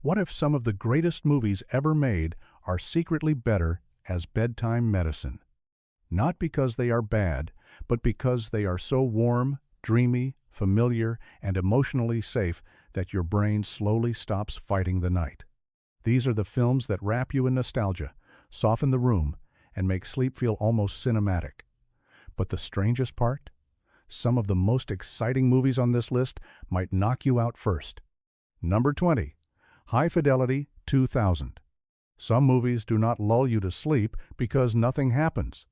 What if some of the greatest movies ever made are secretly better as bedtime medicine? Not because they are bad, but because they are so warm, dreamy, familiar, and emotionally safe that your brain slowly stops fighting the night. These are the films that wrap you in nostalgia, soften the room, and make sleep feel almost cinematic. But the strangest part? Some of the most exciting movies on this list might knock you out first. Number 20. High Fidelity 2000. Some movies do not lull you to sleep because nothing happens.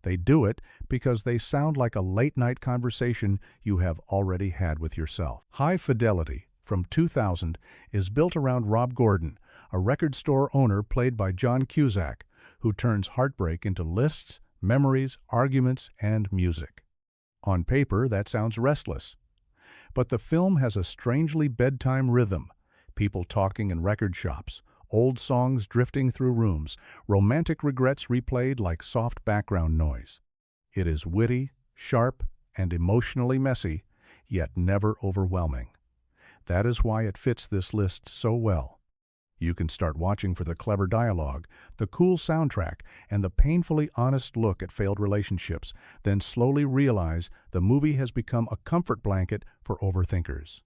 They do it because they sound like a late-night conversation you have already had with yourself. High Fidelity from 2000 is built around Rob Gordon, a record store owner played by John Cusack, who turns heartbreak into lists, memories, arguments, and music. On paper, that sounds restless. But the film has a strangely bedtime rhythm, people talking in record shops, old songs drifting through rooms, romantic regrets replayed like soft background noise. It is witty, sharp, and emotionally messy, yet never overwhelming. That is why it fits this list so well. You can start watching for the clever dialogue, the cool soundtrack, and the painfully honest look at failed relationships, then slowly realize the movie has become a comfort blanket for overthinkers.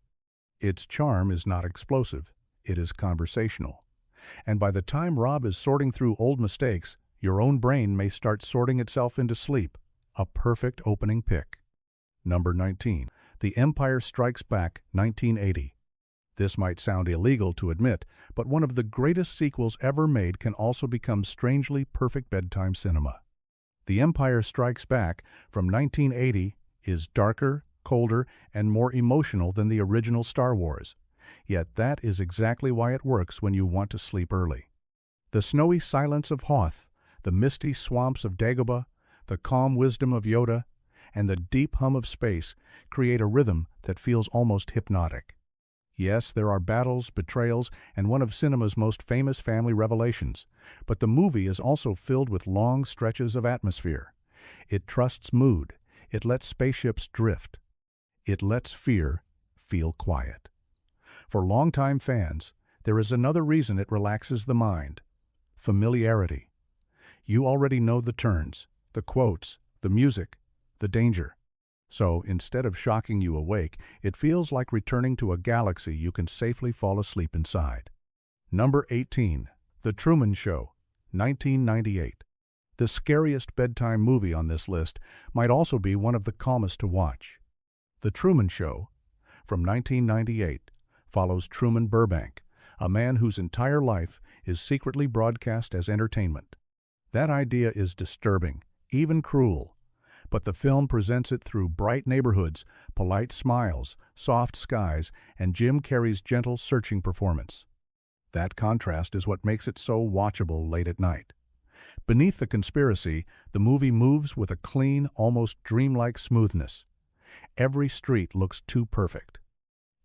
Its charm is not explosive, it is conversational. And by the time Rob is sorting through old mistakes, your own brain may start sorting itself into sleep. A perfect opening pick. Number 19. The Empire Strikes Back 1980. This might sound illegal to admit, but one of the greatest sequels ever made can also become strangely perfect bedtime cinema. The Empire Strikes Back from 1980 is darker, colder, and more emotional than the original Star Wars. Yet that is exactly why it works when you want to sleep early. The snowy silence of Hoth, the misty swamps of Dagobah, the calm wisdom of Yoda, and the deep hum of space create a rhythm that feels almost hypnotic. Yes, there are battles, betrayals, and one of cinema's most famous family revelations, but the movie is also filled with long stretches of atmosphere. It trusts mood. It lets spaceships drift. It lets fear feel quiet. For longtime fans, there is another reason it relaxes the mind: familiarity. You already know the turns, the quotes, the music, the danger. So, instead of shocking you awake, it feels like returning to a galaxy you can safely fall asleep inside. Number 18. The Truman Show, 1998. The scariest bedtime movie on this list might also be one of the calmest to watch. The Truman Show, from 1998, follows Truman Burbank, a man whose entire life is secretly broadcast as entertainment. That idea is disturbing, even cruel, but the film presents it through bright neighborhoods, polite smiles, soft skies, and Jim Carrey's gentle, searching performance. That contrast is what makes it so watchable late at night. Beneath the conspiracy, the movie moves with a clean, almost dreamlike smoothness. Every street looks too perfect.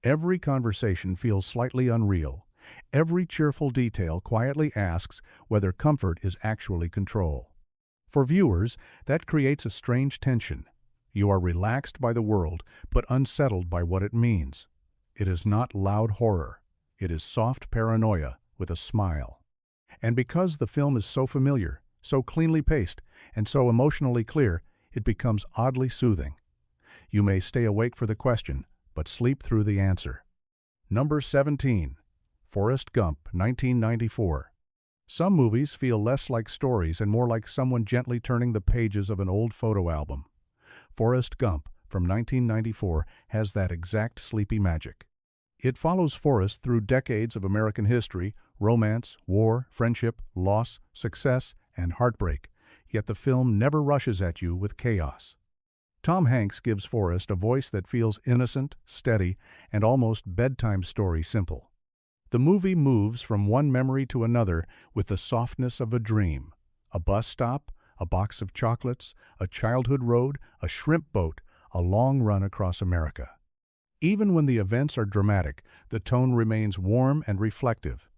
Every conversation feels slightly unreal. Every cheerful detail quietly asks whether comfort is actually control. For viewers, that creates a strange tension. You are relaxed by the world, but unsettled by what it means. It is not loud horror. It is soft paranoia with a smile. And because the film is so familiar, so cleanly paced, and so emotionally clear, it becomes oddly soothing. You may stay awake for the question, but sleep through the answer. Number 17. Forrest Gump, 1994. Some movies feel less like stories and more like someone gently turning the pages of an old photo album. Forrest Gump, from 1994, has that exact sleepy magic. It follows Forrest through decades of American history, romance, war, friendship, loss, success, and heartbreak, yet the film never rushes at you with chaos. Tom Hanks gives Forrest a voice that feels innocent, steady, and almost bedtime story simple. The movie moves from one memory to another with the softness of a dream. A bus stop, a box of chocolates, a childhood road, a shrimp boat, a long run across America. Even when the events are dramatic, the tone remains warm and reflective.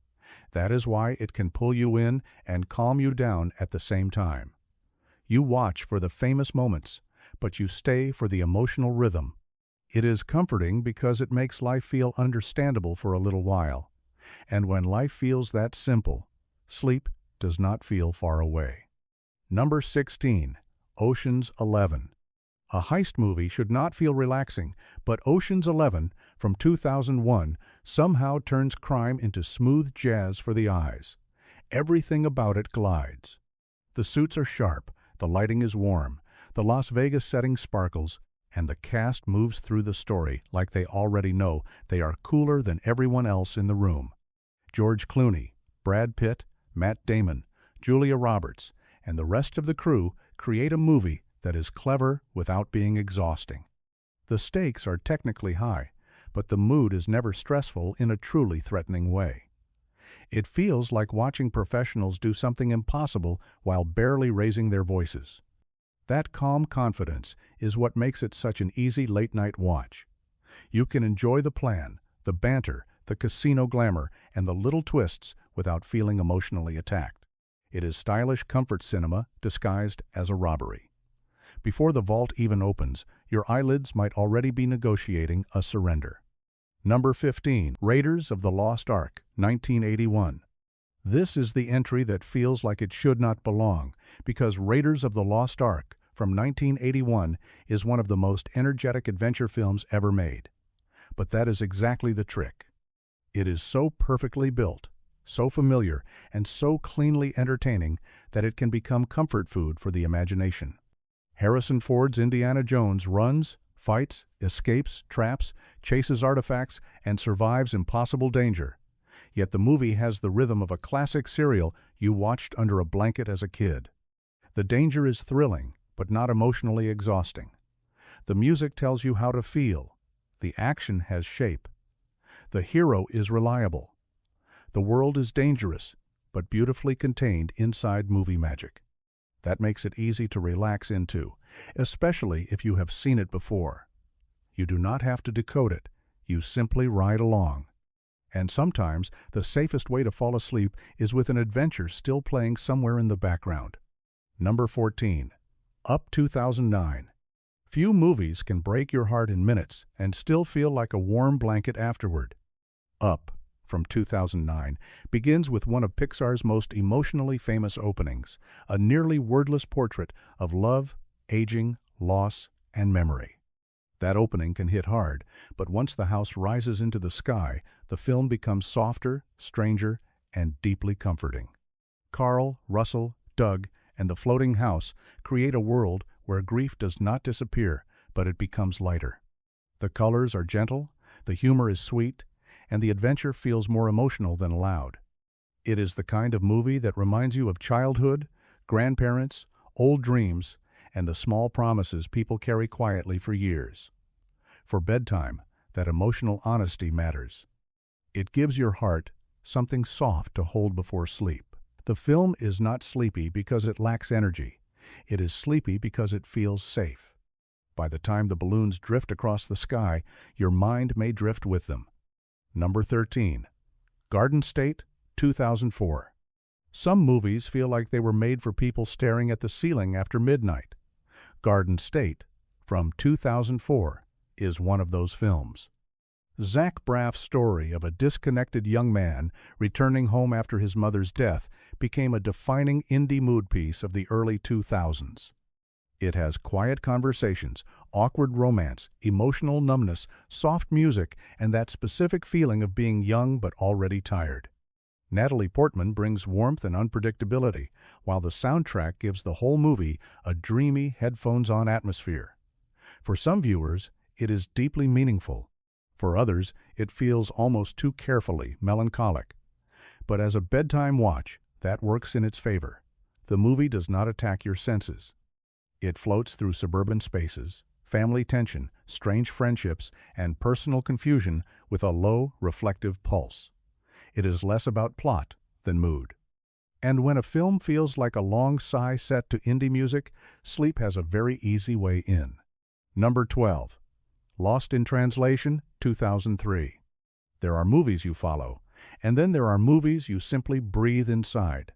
That is why it can pull you in and calm you down at the same time. You watch for the famous moments, but you stay for the emotional rhythm. It is comforting because it makes life feel understandable for a little while. And when life feels that simple, sleep does not feel far away. Number 16. Ocean's 11. A heist movie should not feel relaxing, but Ocean's 11 from 2001 somehow turns crime into smooth jazz for the eyes. Everything about it glides. The suits are sharp, the lighting is warm, the Las Vegas setting sparkles, and the cast moves through the story like they already know they are cooler than everyone else in the room. George Clooney, Brad Pitt, Matt Damon, Julia Roberts, and the rest of the crew create a movie that is clever without being exhausting. The stakes are technically high, but the mood is never stressful in a truly threatening way. It feels like watching professionals do something impossible while barely raising their voices. That calm confidence is what makes it such an easy late-night watch. You can enjoy the plan, the banter, the casino glamour, and the little twists without feeling emotionally attacked. It is stylish comfort cinema disguised as a robbery. Before the vault even opens, your eyelids might already be negotiating a surrender. Number 15. Raiders of the Lost Ark, 1981. This is the entry that feels like it should not belong, because Raiders of the Lost Ark from 1981 is one of the most energetic adventure films ever made. But that is exactly the trick. It is so perfectly built, so familiar, and so cleanly entertaining that it can become comfort food for the imagination. Harrison Ford's Indiana Jones runs, fights, escapes, traps, chases artifacts, and survives impossible danger. Yet the movie has the rhythm of a classic serial you watched under a blanket as a kid. The danger is thrilling, but not emotionally exhausting. The music tells you how to feel. The action has shape. The hero is reliable. The world is dangerous, but beautifully contained inside movie magic. That makes it easy to relax into, especially if you have seen it before. You do not have to decode it. You simply ride along. And sometimes the safest way to fall asleep is with an adventure still playing somewhere in the background. Number 14. Up 2009. Few movies can break your heart in minutes and still feel like a warm blanket afterward. Up, from 2009, begins with one of Pixar's most emotionally famous openings, a nearly wordless portrait of love, aging, loss, and memory. That opening can hit hard, but once the house rises into the sky, the film becomes softer, stranger, and deeply comforting. Carl, Russell, Doug, and the floating house create a world where grief does not disappear, but it becomes lighter. The colors are gentle, the humor is sweet, and the adventure feels more emotional than loud. It is the kind of movie that reminds you of childhood, grandparents, old dreams, and the small promises people carry quietly for years. For bedtime, that emotional honesty matters. It gives your heart something soft to hold before sleep. The film is not sleepy because it lacks energy. It is sleepy because it feels safe. By the time the balloons drift across the sky, your mind may drift with them. Number 13. Garden State, 2004. Some movies feel like they were made for people staring at the ceiling after midnight. Garden State, from 2004, is one of those films. Zach Braff's story of a disconnected young man returning home after his mother's death became a defining indie mood piece of the early 2000s. It has quiet conversations, awkward romance, emotional numbness, soft music, and that specific feeling of being young but already tired. Natalie Portman brings warmth and unpredictability, while the soundtrack gives the whole movie a dreamy, headphones-on atmosphere. For some viewers, it is deeply meaningful. For others, it feels almost too carefully melancholic. But as a bedtime watch, that works in its favor. The movie does not attack your senses. It floats through suburban spaces, family tension, strange friendships, and personal confusion with a low, reflective pulse. It is less about plot than mood. And when a film feels like a long sigh set to indie music, sleep has a very easy way in. Number 12. Lost in Translation, 2003. There are movies you follow, and then there are movies you simply breathe inside.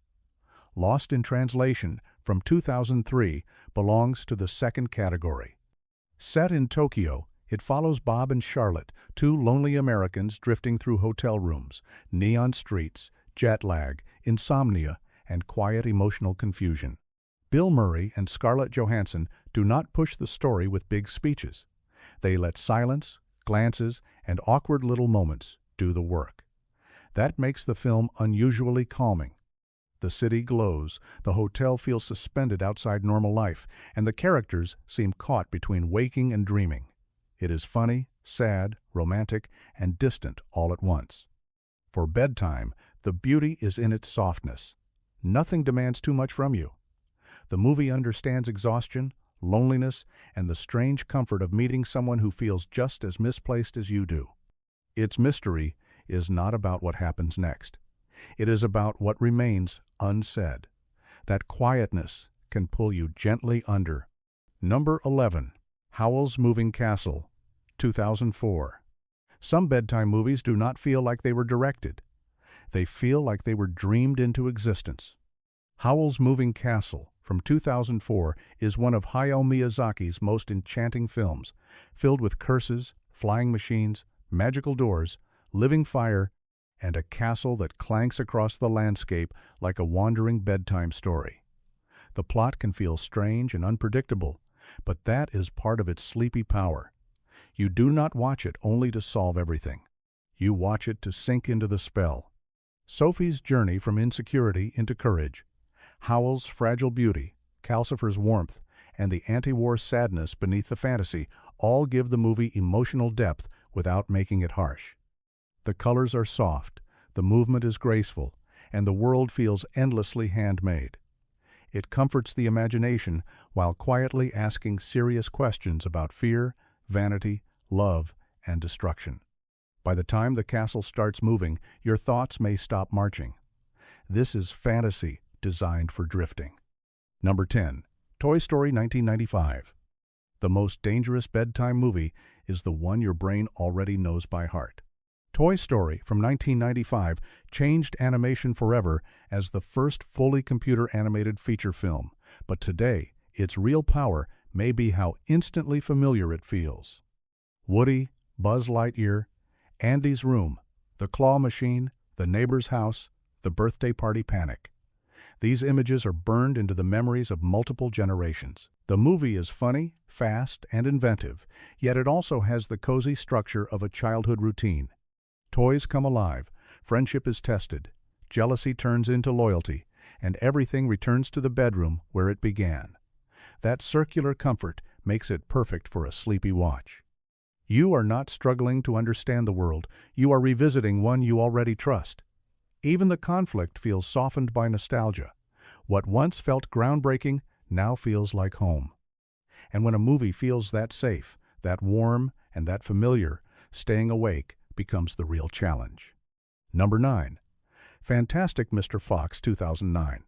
Lost in Translation, from 2003, belongs to the second category. Set in Tokyo, It follows Bob and Charlotte, two lonely Americans drifting through hotel rooms, neon streets, jet lag, insomnia, and quiet emotional confusion. Bill Murray and Scarlett Johansson do not push the story with big speeches. They let silence, glances, and awkward little moments do the work. That makes the film unusually calming. The city glows, the hotel feels suspended outside normal life, and the characters seem caught between waking and dreaming. It is funny, sad, romantic, and distant all at once. For bedtime, the beauty is in its softness. Nothing demands too much from you. The movie understands exhaustion, loneliness, and the strange comfort of meeting someone who feels just as misplaced as you do. Its mystery is not about what happens next. It is about what remains unsaid. That quietness can pull you gently under. Number 11. Howl's Moving Castle, 2004. Some bedtime movies do not feel like they were directed. They feel like they were dreamed into existence. Howl's Moving Castle, from 2004, is one of Hayao Miyazaki's most enchanting films, filled with curses, flying machines, magical doors, living fire, and a castle that clanks across the landscape like a wandering bedtime story. The plot can feel strange and unpredictable, but that is part of its sleepy power. You do not watch it only to solve everything. You watch it to sink into the spell. Sophie's journey from insecurity into courage, Howl's fragile beauty, Calcifer's warmth, and the anti-war sadness beneath the fantasy all give the movie emotional depth without making it harsh. The colors are soft, the movement is graceful, and the world feels endlessly handmade. It comforts the imagination while quietly asking serious questions about fear, vanity, love, and destruction. By the time the castle starts moving, your thoughts may stop marching. This is fantasy designed for drifting. Number 10. Toy Story 1995. The most dangerous bedtime movie is the one your brain already knows by heart. Toy Story from 1995 changed animation forever as the first fully computer-animated feature film, but today, its real power may be how instantly familiar it feels. Woody, Buzz Lightyear, Andy's room, the claw machine, the neighbor's house, the birthday party panic. These images are burned into the memories of multiple generations. The movie is funny, fast, and inventive, yet it also has the cozy structure of a childhood routine. Toys come alive, friendship is tested, jealousy turns into loyalty, and everything returns to the bedroom where it began. That circular comfort makes it perfect for a sleepy watch. You are not struggling to understand the world, you are revisiting one you already trust. Even the conflict feels softened by nostalgia. What once felt groundbreaking now feels like home. And when a movie feels that safe, that warm, and that familiar, staying awake becomes the real challenge. Number 9. Fantastic Mr. Fox 2009.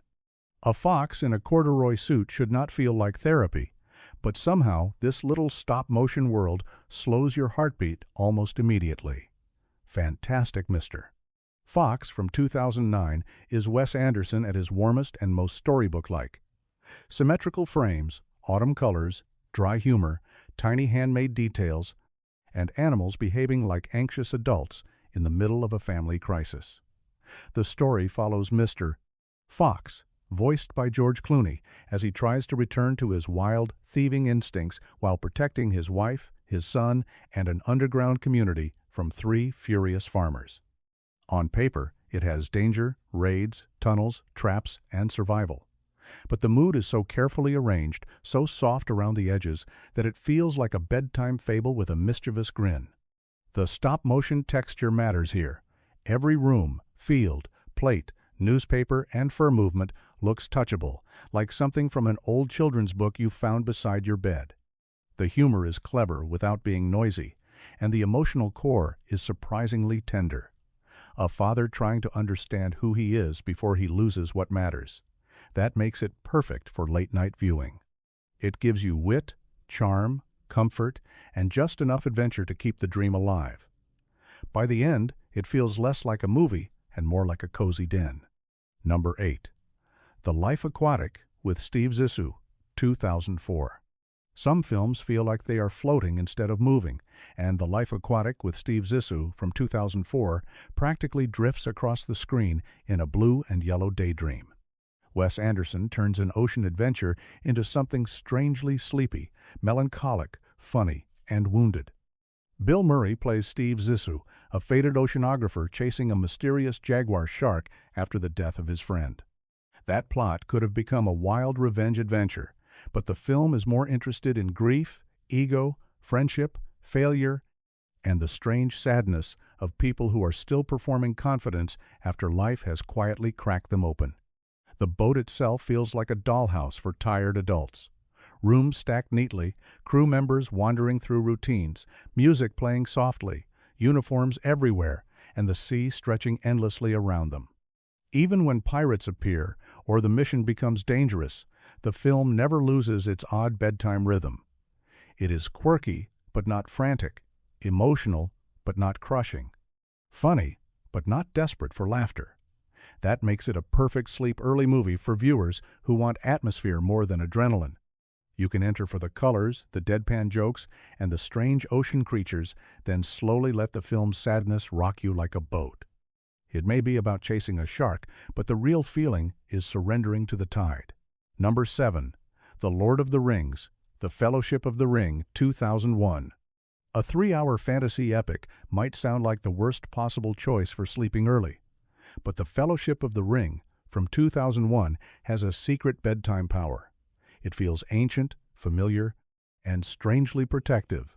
A fox in a corduroy suit should not feel like therapy, but somehow this little stop-motion world slows your heartbeat almost immediately. Fantastic Mr. Fox from 2009 is Wes Anderson at his warmest and most storybook-like. Symmetrical frames, autumn colors, dry humor, tiny handmade details, and animals behaving like anxious adults in the middle of a family crisis. The story follows Mr. Fox, voiced by George Clooney, as he tries to return to his wild, thieving instincts while protecting his wife, his son, and an underground community from 3 furious farmers. On paper, it has danger, raids, tunnels, traps, and survival. But the mood is so carefully arranged, so soft around the edges, that it feels like a bedtime fable with a mischievous grin. The stop-motion texture matters here. Every room, field, plate, newspaper, and fur movement looks touchable, like something from an old children's book you found beside your bed. The humor is clever without being noisy, and the emotional core is surprisingly tender. A father trying to understand who he is before he loses what matters. That makes it perfect for late-night viewing. It gives you wit, charm, comfort, and just enough adventure to keep the dream alive. By the end, it feels less like a movie and more like a cozy den. Number 8. The Life Aquatic with Steve Zissou, 2004. Some films feel like they are floating instead of moving, and The Life Aquatic with Steve Zissou from 2004 practically drifts across the screen in a blue and yellow daydream. Wes Anderson turns an ocean adventure into something strangely sleepy, melancholic, funny, and wounded. Bill Murray plays Steve Zissou, a fated oceanographer chasing a mysterious jaguar shark after the death of his friend. That plot could have become a wild revenge adventure, but the film is more interested in grief, ego, friendship, failure, and the strange sadness of people who are still performing confidence after life has quietly cracked them open. The boat itself feels like a dollhouse for tired adults. Rooms stacked neatly, crew members wandering through routines, music playing softly, uniforms everywhere, and the sea stretching endlessly around them. Even when pirates appear or the mission becomes dangerous, the film never loses its odd bedtime rhythm. It is quirky, but not frantic, emotional, but not crushing, funny, but not desperate for laughter. That makes it a perfect sleep-early movie for viewers who want atmosphere more than adrenaline. You can enter for the colors, the deadpan jokes, and the strange ocean creatures, then slowly let the film's sadness rock you like a boat. It may be about chasing a shark, but the real feeling is surrendering to the tide. Number 7. The Lord of the Rings, The Fellowship of the Ring, 2001. A 3-hour fantasy epic might sound like the worst possible choice for sleeping early. But The Fellowship of the Ring, from 2001, has a secret bedtime power. It feels ancient, familiar, and strangely protective.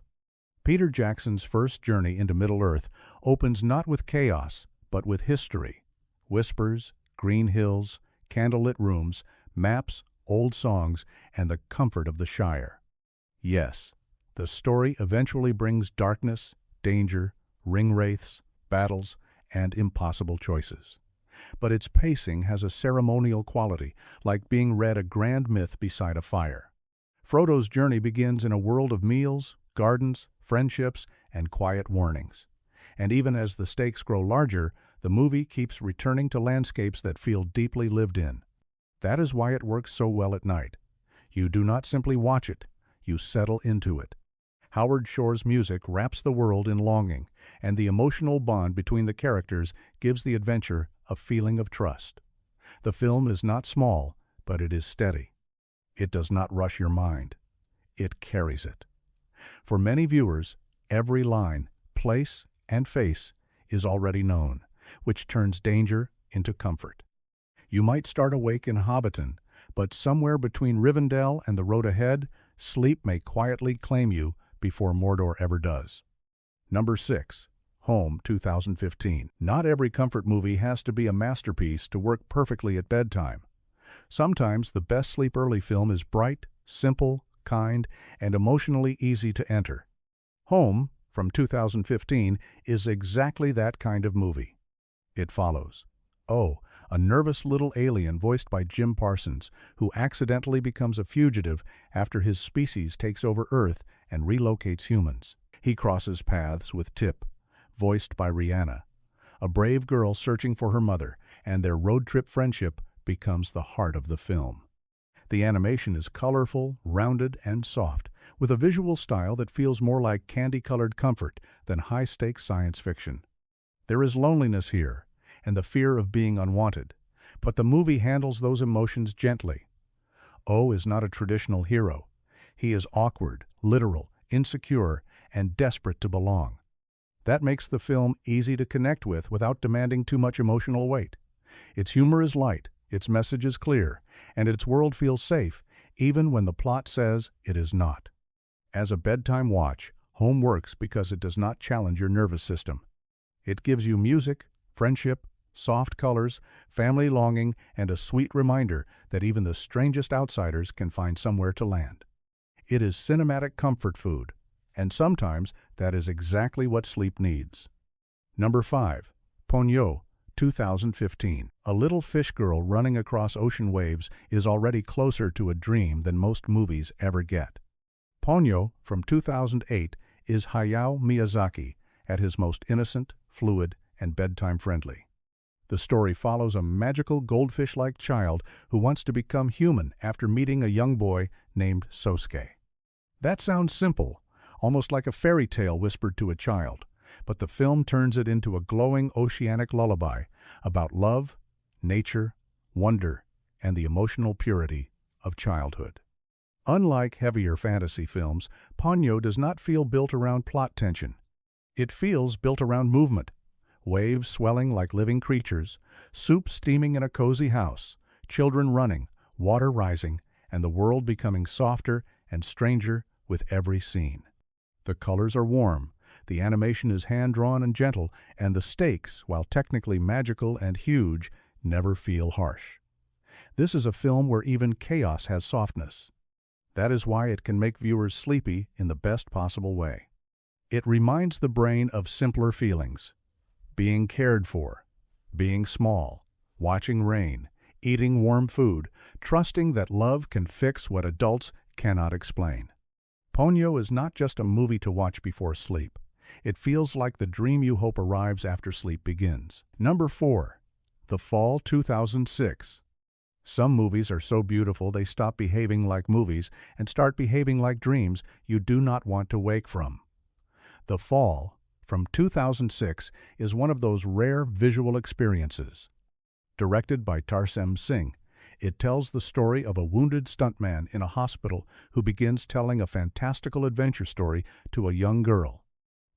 Peter Jackson's first journey into Middle-earth opens not with chaos, but with history. Whispers, green hills, candlelit rooms, maps, old songs, and the comfort of the Shire. Yes, the story eventually brings darkness, danger, ring-wraiths, battles, and impossible choices. But its pacing has a ceremonial quality, like being read a grand myth beside a fire. Frodo's journey begins in a world of meals, gardens, friendships, and quiet warnings. And even as the stakes grow larger, the movie keeps returning to landscapes that feel deeply lived in. That is why it works so well at night. You do not simply watch it, you settle into it. Howard Shore's music wraps the world in longing, and the emotional bond between the characters gives the adventure a feeling of trust. The film is not small, but it is steady. It does not rush your mind. It carries it. For many viewers, every line, place, and face is already known, which turns danger into comfort. You might start awake in Hobbiton, but somewhere between Rivendell and the road ahead, sleep may quietly claim you before Mordor ever does. Number 6. Home, 2015. Not every comfort movie has to be a masterpiece to work perfectly at bedtime. Sometimes the best sleep-early film is bright, simple, kind, and emotionally easy to enter. Home, from 2015, is exactly that kind of movie. It follows a nervous little alien voiced by Jim Parsons, who accidentally becomes a fugitive after his species takes over Earth and relocates humans. He crosses paths with Tip, voiced by Rihanna, a brave girl searching for her mother, and their road trip friendship becomes the heart of the film. The animation is colorful, rounded, and soft, with a visual style that feels more like candy-colored comfort than high-stakes science fiction. There is loneliness here, and the fear of being unwanted, but the movie handles those emotions gently. O is not a traditional hero. He is awkward, literal, insecure, and desperate to belong. That makes the film easy to connect with without demanding too much emotional weight. Its humor is light, its message is clear, and its world feels safe, even when the plot says it is not. As a bedtime watch, Home works because it does not challenge your nervous system. It gives you music, friendship, soft colors, family longing, and a sweet reminder that even the strangest outsiders can find somewhere to land. It is cinematic comfort food, and sometimes that is exactly what sleep needs. Number 5. Ponyo, 2015. A little fish girl running across ocean waves is already closer to a dream than most movies ever get. Ponyo, from 2008, is Hayao Miyazaki at his most innocent, fluid, and bedtime friendly. The story follows a magical goldfish-like child who wants to become human after meeting a young boy named Sosuke. That sounds simple, almost like a fairy tale whispered to a child, but the film turns it into a glowing oceanic lullaby about love, nature, wonder, and the emotional purity of childhood. Unlike heavier fantasy films, Ponyo does not feel built around plot tension. It feels built around movement. Waves swelling like living creatures, soup steaming in a cozy house, children running, water rising, and the world becoming softer and stranger with every scene. The colors are warm, the animation is hand-drawn and gentle, and the stakes, while technically magical and huge, never feel harsh. This is a film where even chaos has softness. That is why it can make viewers sleepy in the best possible way. It reminds the brain of simpler feelings: being cared for, being small, watching rain, eating warm food, trusting that love can fix what adults cannot explain. Ponyo is not just a movie to watch before sleep. It feels like the dream you hope arrives after sleep begins. Number 4. The Fall 2006. Some movies are so beautiful they stop behaving like movies and start behaving like dreams you do not want to wake from. The Fall, from 2006, is one of those rare visual experiences. Directed by Tarsem Singh, it tells the story of a wounded stuntman in a hospital who begins telling a fantastical adventure story to a young girl.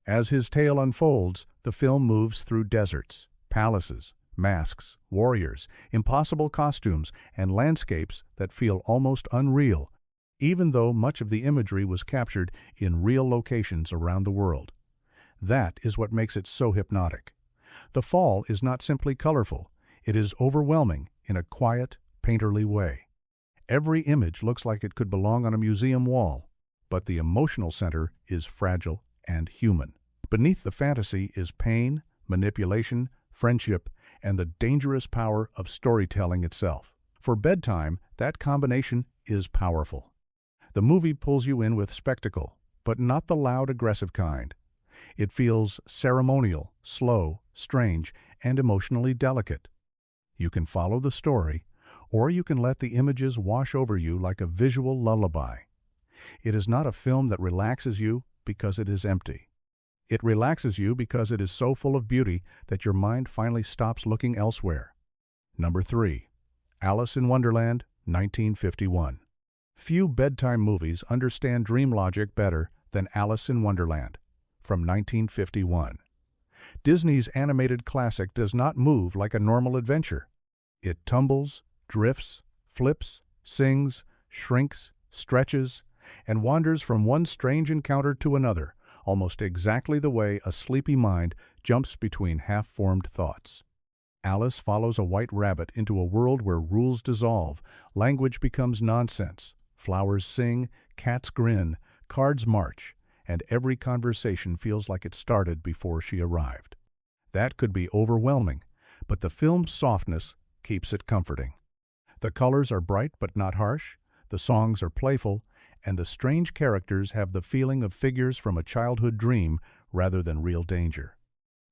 As his tale unfolds, the film moves through deserts, palaces, masks, warriors, impossible costumes, and landscapes that feel almost unreal, even though much of the imagery was captured in real locations around the world. That is what makes it so hypnotic. The Fall is not simply colorful, it is overwhelming in a quiet, painterly way. Every image looks like it could belong on a museum wall, but the emotional center is fragile and human. Beneath the fantasy is pain, manipulation, friendship, and the dangerous power of storytelling itself. For bedtime, that combination is powerful. The movie pulls you in with spectacle, but not the loud, aggressive kind. It feels ceremonial, slow, strange, and emotionally delicate. You can follow the story, or you can let the images wash over you like a visual lullaby. It is not a film that relaxes you because it is empty. It relaxes you because it is so full of beauty that your mind finally stops looking elsewhere. Number 3. Alice in Wonderland, 1951. Few bedtime movies understand dream logic better than Alice in Wonderland, from 1951. Disney's animated classic does not move like a normal adventure. It tumbles, drifts, flips, sings, shrinks, stretches, and wanders from one strange encounter to another, almost exactly the way a sleepy mind jumps between half-formed thoughts. Alice follows a white rabbit into a world where rules dissolve, language becomes nonsense, flowers sing, cats grin, cards march, and every conversation feels like it started before she arrived. That could be overwhelming, but the film's softness keeps it comforting. The colors are bright but not harsh, the songs are playful, and the strange characters have the feeling of figures from a childhood dream rather than real danger.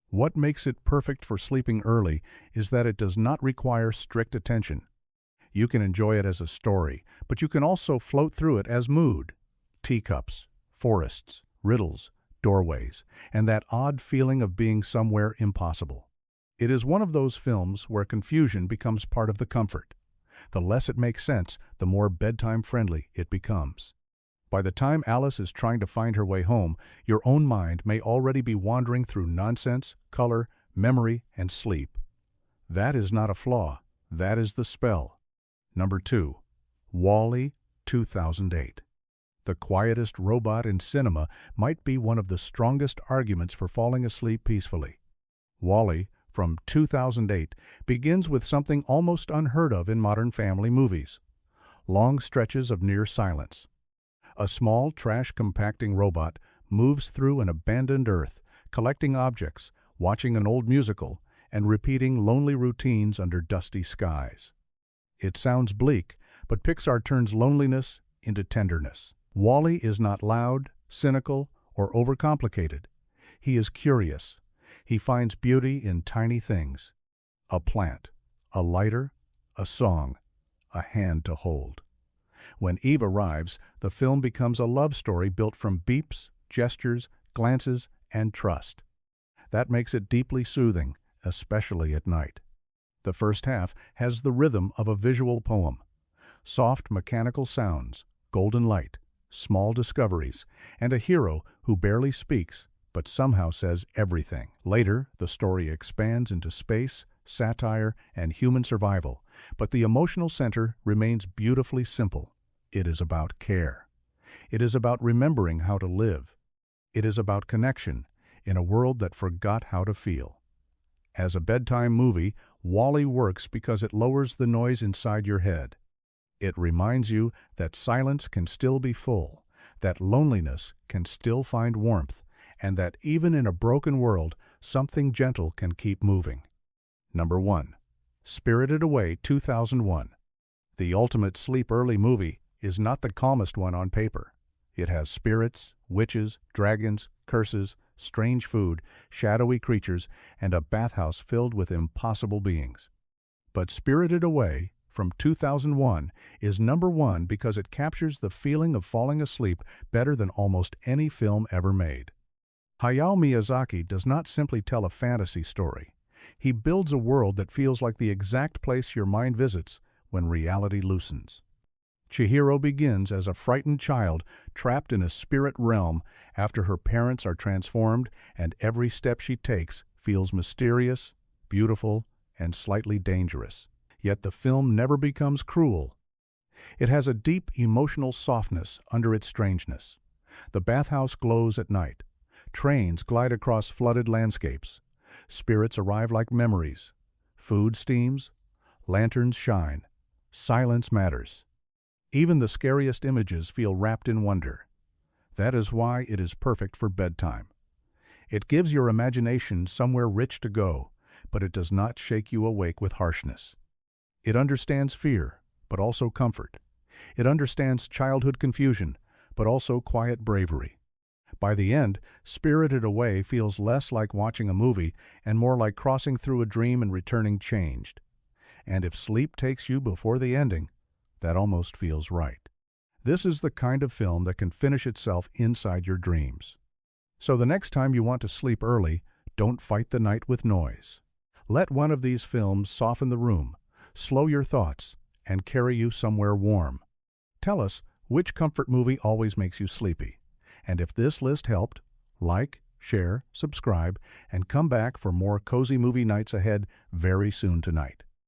What makes it perfect for sleeping early is that it does not require strict attention. You can enjoy it as a story, but you can also float through it as mood. Teacups, forests, riddles, doorways, and that odd feeling of being somewhere impossible. It is one of those films where confusion becomes part of the comfort. The less it makes sense, the more bedtime friendly it becomes. By the time Alice is trying to find her way home, your own mind may already be wandering through nonsense, color, memory, and sleep. That is not a flaw. That is the spell. Number 2. WALL-E, 2008. The quietest robot in cinema might be one of the strongest arguments for falling asleep peacefully. WALL-E, from 2008, begins with something almost unheard of in modern family movies: long stretches of near silence. A small trash-compacting robot moves through an abandoned Earth, collecting objects, watching an old musical, and repeating lonely routines under dusty skies. It sounds bleak, but Pixar turns loneliness into tenderness. WALL-E is not loud, cynical, or overcomplicated. He is curious. He finds beauty in tiny things: a plant, a lighter, a song, a hand to hold. When Eve arrives, the film becomes a love story built from beeps, gestures, glances, and trust. That makes it deeply soothing, especially at night. The first half has the rhythm of a visual poem. Soft mechanical sounds, golden light, small discoveries, and a hero who barely speaks but somehow says everything. Later, the story expands into space, satire, and human survival, but the emotional center remains beautifully simple. It is about care. It is about remembering how to live. It is about connection in a world that forgot how to feel. As a bedtime movie, WALL-E works because it lowers the noise inside your head. It reminds you that silence can still be full, that loneliness can still find warmth, and that even in a broken world, something gentle can keep moving. Number 1. Spirited Away 2001. The ultimate sleep-early movie is not the calmest one on paper. It has spirits, witches, dragons, curses, strange food, shadowy creatures, and a bathhouse filled with impossible beings. But Spirited Away, from 2001, is number 1 because it captures the feeling of falling asleep better than almost any film ever made. Hayao Miyazaki does not simply tell a fantasy story. He builds a world that feels like the exact place your mind visits when reality loosens. Chihiro begins as a frightened child trapped in a spirit realm after her parents are transformed, and every step she takes feels mysterious, beautiful, and slightly dangerous. Yet the film never becomes cruel. It has a deep emotional softness under its strangeness. The bathhouse glows at night. Trains glide across flooded landscapes. Spirits arrive like memories. Food steams. Lanterns shine. Silence matters. Even the scariest images feel wrapped in wonder. That is why it is perfect for bedtime. It gives your imagination somewhere rich to go, but it does not shake you awake with harshness. It understands fear, but also comfort. It understands childhood confusion, but also quiet bravery. By the end, Spirited Away feels less like watching a movie and more like crossing through a dream and returning changed. And if sleep takes you before the ending, that almost feels right. This is the kind of film that can finish itself inside your dreams. So the next time you want to sleep early, don't fight the night with noise. Let one of these films soften the room, slow your thoughts, and carry you somewhere warm. Tell us which comfort movie always makes you sleepy. And if this list helped, like, share, subscribe, and come back for more cozy movie nights ahead very soon tonight.